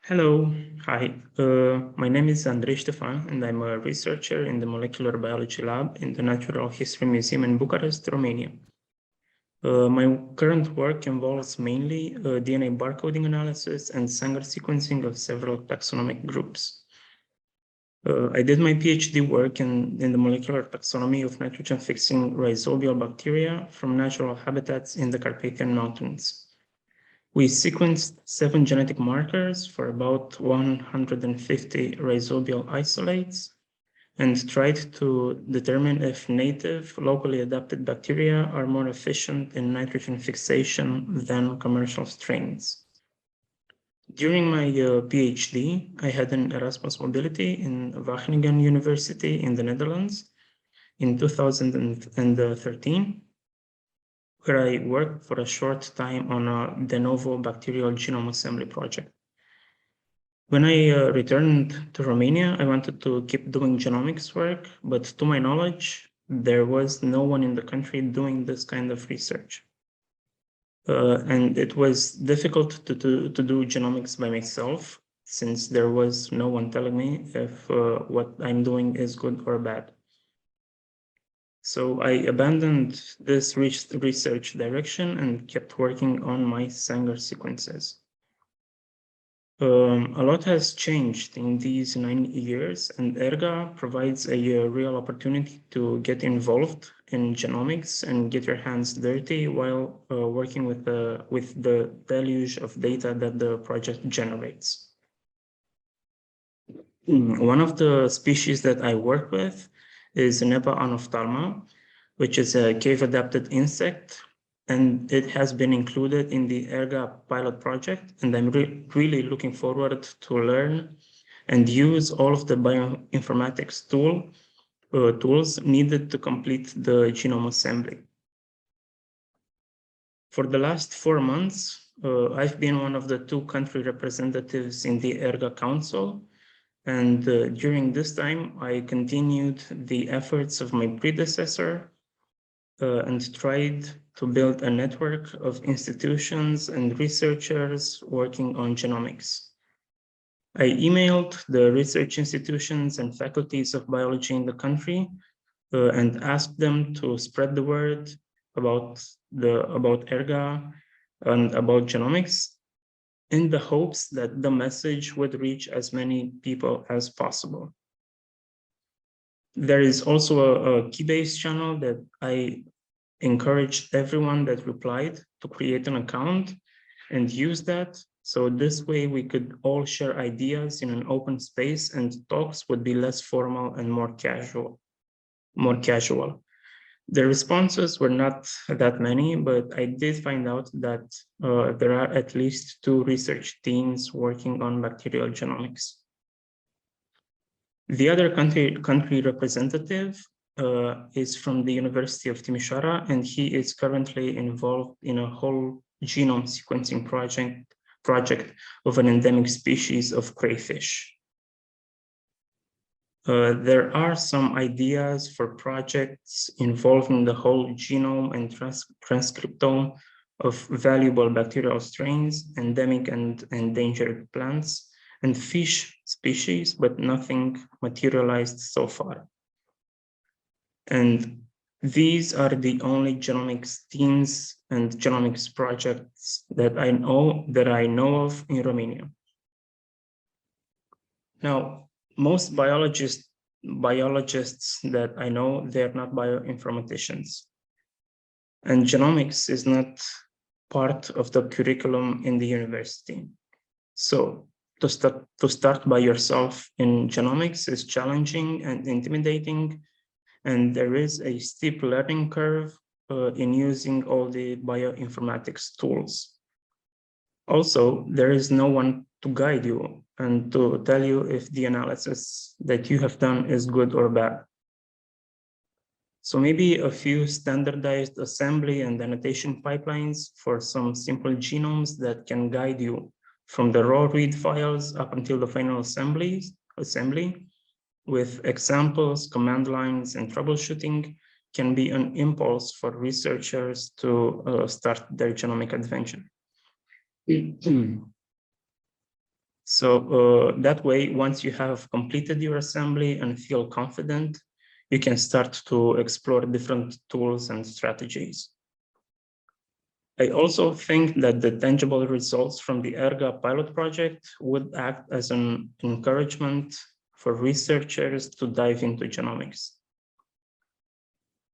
Hello, hi. My name is Andrei Stefan, and I'm a researcher in the Molecular Biology Lab in the Natural History Museum in Bucharest, Romania. My current work involves mainly DNA barcoding analysis and Sanger sequencing of several taxonomic groups. I did my PhD work in the molecular taxonomy of nitrogen-fixing rhizobial bacteria from natural habitats in the Carpathian Mountains. We sequenced 7 genetic markers for about 150 rhizobial isolates and tried to determine if native, locally adapted bacteria are more efficient in nitrogen fixation than commercial strains. During my PhD, I had an Erasmus mobility in Wageningen University in the Netherlands in 2013, where I worked for a short time on a de novo bacterial genome assembly project. When I returned to Romania, I wanted to keep doing genomics work, but to my knowledge, there was no one in the country doing this kind of research. And it was difficult to do genomics by myself, since there was no one telling me if what I'm doing is good or bad. So I abandoned this research direction and kept working on my Sanger sequences. A lot has changed in these 9 years, and ERGA provides a real opportunity to get involved in genomics and get your hands dirty while working with the deluge of data that the project generates. One of the species that I work with is Nepa anophthalma, which is a cave-adapted insect, and it has been included in the ERGA Pilot Project, and I'm really looking forward to learn and use all of the bioinformatics tools needed to complete the genome assembly. For the last 4 months, I've been one of the 2 country representatives in the ERGA Council, and during this time, I continued the efforts of my predecessor and tried to build a network of institutions and researchers working on genomics. I emailed the research institutions and faculties of biology in the country and asked them to spread the word about ERGA and about genomics, in the hopes that the message would reach as many people as possible. There is also a Keybase channel that I encouraged everyone that replied to create an account and use that. So this way we could all share ideas in an open space and talks would be less formal and more casual. The responses were not that many, but I did find out that there are at least 2 research teams working on bacterial genomics. The other country representative is from the University of Timișoara, and he is currently involved in a whole genome sequencing project of an endemic species of crayfish. There are some ideas for projects involving the whole genome and transcriptome of valuable bacterial strains, endemic and endangered plants, and fish species, but nothing materialized so far. And these are the only genomics teams and genomics projects that I know of in Romania. Now, most biologists that I know, they're not bioinformaticians. And genomics is not part of the curriculum in the university. So to start by yourself in genomics is challenging and intimidating, and there is a steep learning curve in using all the bioinformatics tools. Also, there is no one to guide you and to tell you if the analysis that you have done is good or bad. So maybe a few standardized assembly and annotation pipelines for some simple genomes that can guide you from the raw read files up until the final assembly with examples, command lines, and troubleshooting can be an impulse for researchers to start their genomic adventure. So that way, once you have completed your assembly and feel confident, you can start to explore different tools and strategies. I also think that the tangible results from the ERGA pilot project would act as an encouragement for researchers to dive into genomics.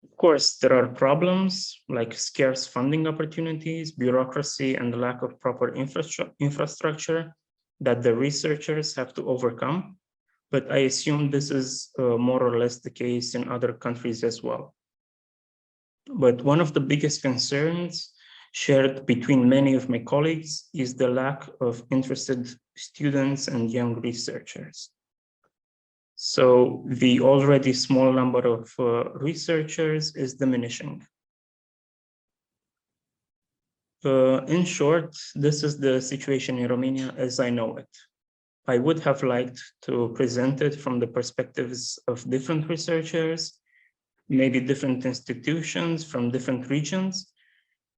Of course, there are problems like scarce funding opportunities, bureaucracy, and the lack of proper infrastructure that the researchers have to overcome. But I assume this is more or less the case in other countries as well. But one of the biggest concerns shared between many of my colleagues is the lack of interested students and young researchers. So the already small number of researchers is diminishing. In short, this is the situation in Romania as I know it. I would have liked to present it from the perspectives of different researchers, maybe different institutions from different regions,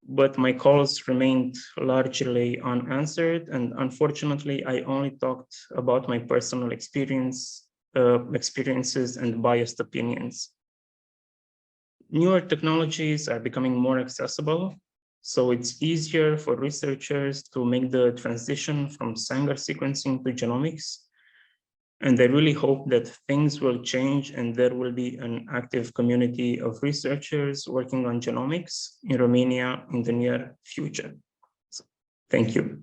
but my calls remained largely unanswered, and unfortunately, I only talked about my personal experiences and biased opinions. Newer technologies are becoming more accessible, so it's easier for researchers to make the transition from Sanger sequencing to genomics. And I really hope that things will change and there will be an active community of researchers working on genomics in Romania in the near future. So, thank you.